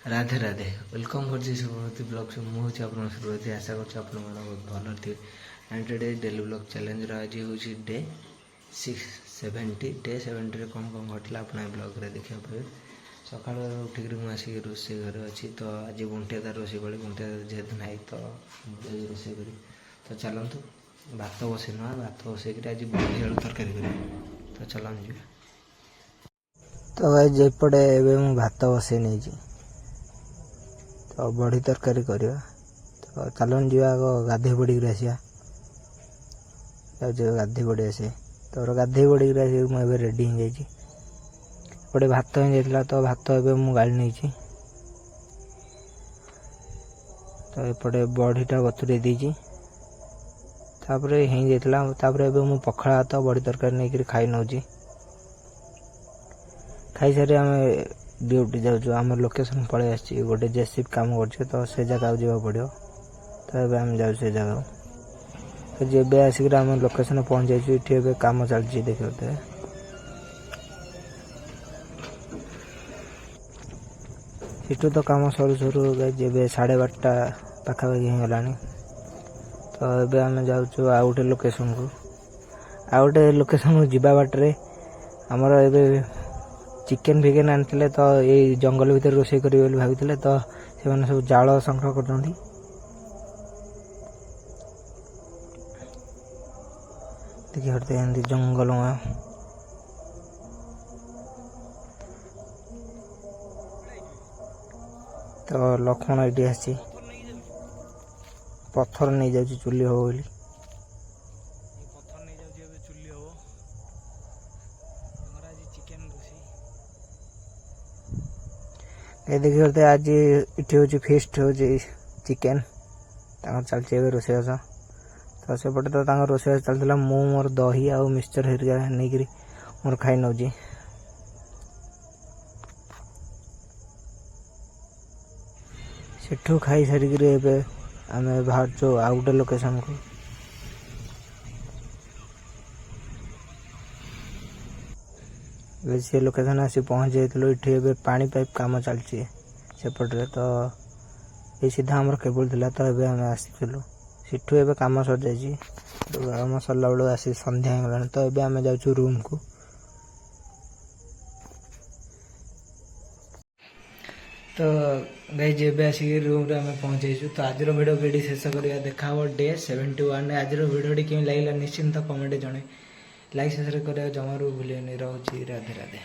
Radhe Radhe welcome कर Subrati blog से मुझे आप सुब्रती आशा कर बहुत भल थे and today daily blog challenge आज हूँ डे 670 डे 70 कौन कौन घटला आप ब्लॉग रे देखा पाए सका उठिक मुझे रोसे घर अच्छी तो आज बुंटिया रोसे बड़े बुंटिया जेहेतु ना तो रोसे कर तो चलतु भात बसई ना भात बसईक आज बड़ी आलू तरकारी कर तो चलते जी तो भाई एपटे भात बसई नहीं तो बड़ी तरकारी करवा तो चलन जी आग गाधे पड़ी आसा गाधे पड़ी आसे तो गाधे पड़ी मुझे रेडी हो जाए भात ही जाता तो भात एवं गाड़ी नहीं तो एपटे बड़ीटा बतुरे देती हो पखाड़ा भात बड़ी तरकारी नहीं खाई नौ खाई सारी आम ड्यूटी जाऊँ आम लोकेशन पलि आसी गोटे जेसीबी काम कर तो से जगह जावा पड़ो तो ये आम जाऊँ से जगह तो जब आसिक आम लोकेशन पहुँच जाइए ये कम चलती देखते सीटू तो कम सरू सरू जब 12:30 पाखापाखि हो गला तो ये आम जाऊँ आउ गोटे लोकेशन को आउ गोटे लोकेशन को जावा बाटे आमर ए चिकेन फिकेन आनी तो ये जंगल भितर रोसे करेंगे भाई तो से सब जाल संग्रह कर देखिए जंगल तो लक्ष्मण ये आसी पत्थर नहीं जाऊँ चुली हो बोली ये देखिए आज इटी हूँ फिस्ट हूँ चिकेन चलती रोषेस तो सेपटे तो रोषेस चलता मु मोर दही आ मिक्सचर हेरिका नहीं मोर खाई नौ सेठू खाई सारिक आम बाहर आउ गोटे लोकेशन को से लोकेशन आसी पहुँच जाइए ये पानी पाइप कम चलती सेपटे तो ये सीधा आमर केबल थिला तो ये आम आसीलु सीठू ए कम सर जाइए कम सरला बेलू आसी संध्या हो गला तो ये आम जाऊँ रूम को तो गाइज एबे आसिक रूम रे आम पहुँच जाइए तो आज वीडियो को शेष करवा देखा डे 71 आज वीडियो केमी लगे निश्चिंत कमेंट जड़े लाइक शेयर करा जमारू भूल रही राधे राधे।